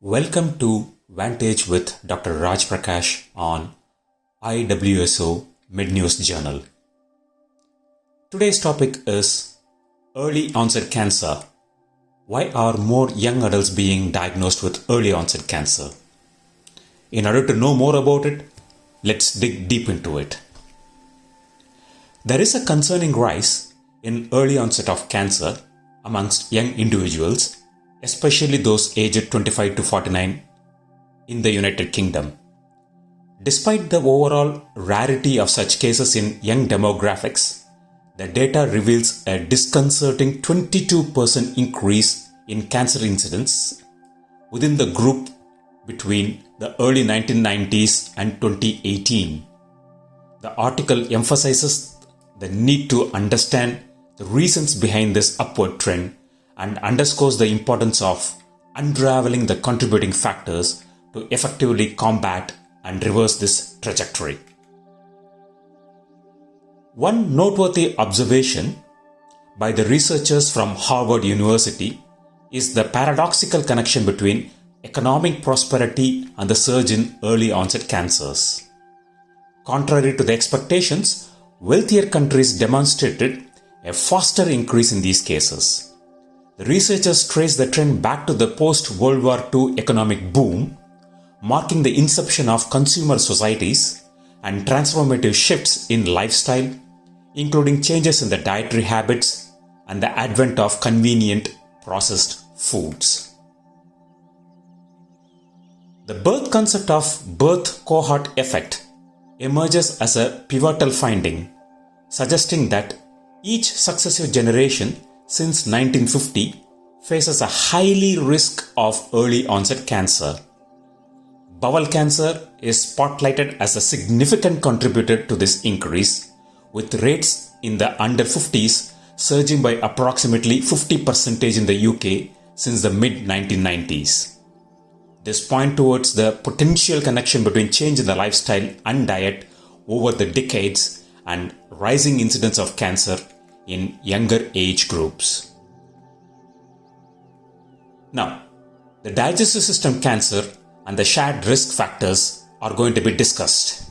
Welcome to Vantage with Dr. Raj Prakash on IWSO Mid-News Journal. Today's topic is early onset cancer. Why are more young adults being diagnosed with early onset cancer? In order to know more about it, let's dig deep into it. There is a concerning rise in early onset of cancer amongst young individuals, especially those aged 25 to 49 in the United Kingdom. Despite the overall rarity of such cases in young demographics, the data reveals a disconcerting 22% increase in cancer incidence within the group between the early 1990s and 2018. The article emphasizes the need to understand the reasons behind this upward trend and underscores the importance of unraveling the contributing factors to effectively combat and reverse this trajectory. One noteworthy observation by the researchers from Harvard University is the paradoxical connection between economic prosperity and the surge in early onset cancers. Contrary to the expectations, wealthier countries demonstrated a faster increase in these cases. The researchers trace the trend back to the post-World War II economic boom, marking the inception of consumer societies and transformative shifts in lifestyle, including changes in the dietary habits and the advent of convenient processed foods. The birth concept of birth cohort effect emerges as a pivotal finding, suggesting that each successive generation since 1950 faces a highly risk of early onset cancer. Bowel cancer is spotlighted as a significant contributor to this increase, with rates in the under 50s surging by approximately 50% in the UK since the mid-1990s. This points towards the potential connection between change in the lifestyle and diet over the decades and rising incidence of cancer in younger age groups. Now, the digestive system cancer and the shared risk factors are going to be discussed.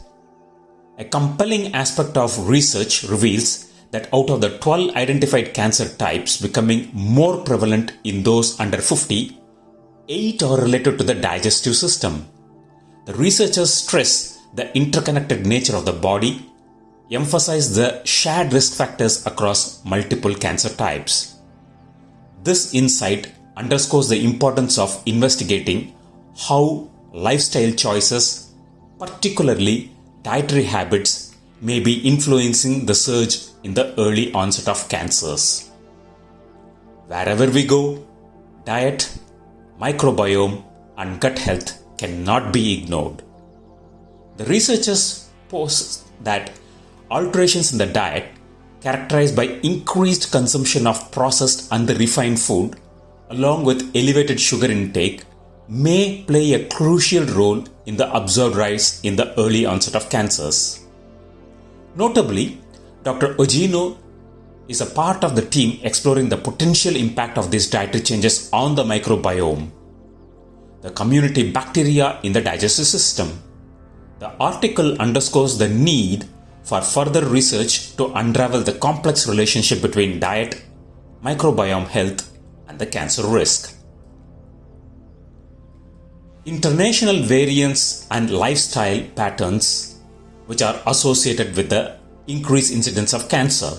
A compelling aspect of research reveals that out of the 12 identified cancer types becoming more prevalent in those under 50, 8 are related to the digestive system. The researchers stress the interconnected nature of the body, emphasize the shared risk factors across multiple cancer types. This insight underscores the importance of investigating how lifestyle choices, particularly dietary habits, may be influencing the surge in the early onset of cancers. Wherever we go, diet, microbiome, and gut health cannot be ignored. The researchers post that alterations in the diet, characterized by increased consumption of processed and refined food, along with elevated sugar intake, may play a crucial role in the observed rise in the early onset of cancers. Notably, Dr. Ogino is a part of the team exploring the potential impact of these dietary changes on the microbiome, the community bacteria in the digestive system. The article underscores the need for further research to unravel the complex relationship between diet, microbiome health, and the cancer risk. International variance and lifestyle patterns which are associated with the increased incidence of cancer.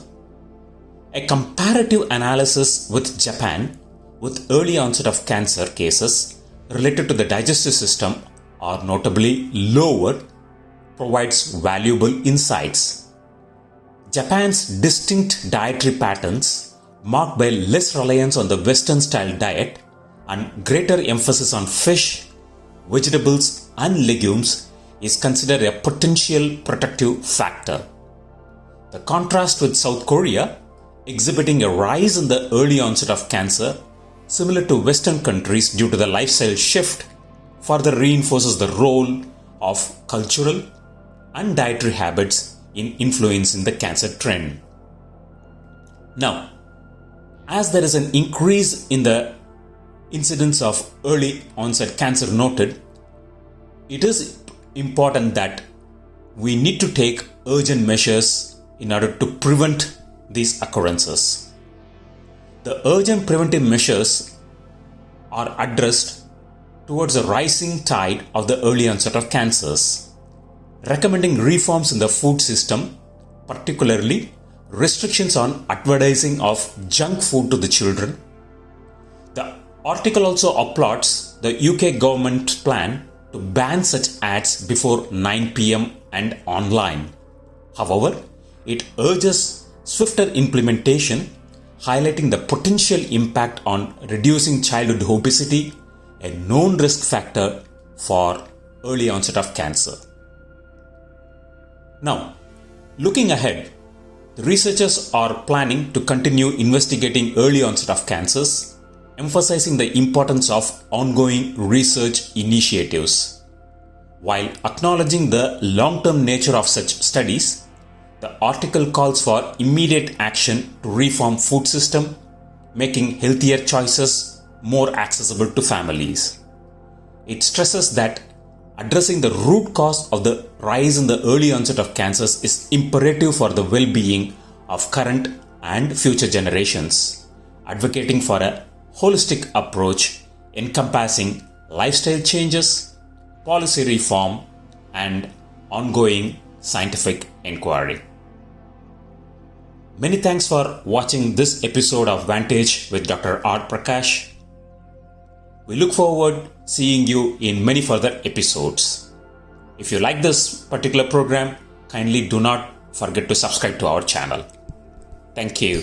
A comparative analysis with Japan with early onset of cancer cases related to the digestive system are notably lower provides valuable insights. Japan's distinct dietary patterns, marked by less reliance on the Western-style diet and greater emphasis on fish, vegetables, and legumes, is considered a potential protective factor. The contrast with South Korea, exhibiting a rise in the early onset of cancer, similar to Western countries due to the lifestyle shift, further reinforces the role of cultural and dietary habits in influencing the cancer trend. Now, as there is an increase in the incidence of early onset cancer noted, it is important that we need to take urgent measures in order to prevent these occurrences. The urgent preventive measures are addressed towards the rising tide of the early onset of cancers, recommending reforms in the food system, particularly restrictions on advertising of junk food to the children. The article also applauds the UK government's plan to ban such ads before 9 p.m. and online. However, it urges swifter implementation, highlighting the potential impact on reducing childhood obesity, a known risk factor for early onset of cancer. Now, looking ahead, the researchers are planning to continue investigating early onset of cancers, emphasizing the importance of ongoing research initiatives. While acknowledging the long-term nature of such studies, the article calls for immediate action to reform food system, making healthier choices more accessible to families. It stresses that addressing the root cause of the rise in the early onset of cancers is imperative for the well-being of current and future generations, advocating for a holistic approach encompassing lifestyle changes, policy reform, and ongoing scientific inquiry. Many thanks for watching this episode of Vantage with Dr. R. Prakash. We look forward seeing you in many further episodes. If you like this particular program, kindly do not forget to subscribe to our channel. Thank you.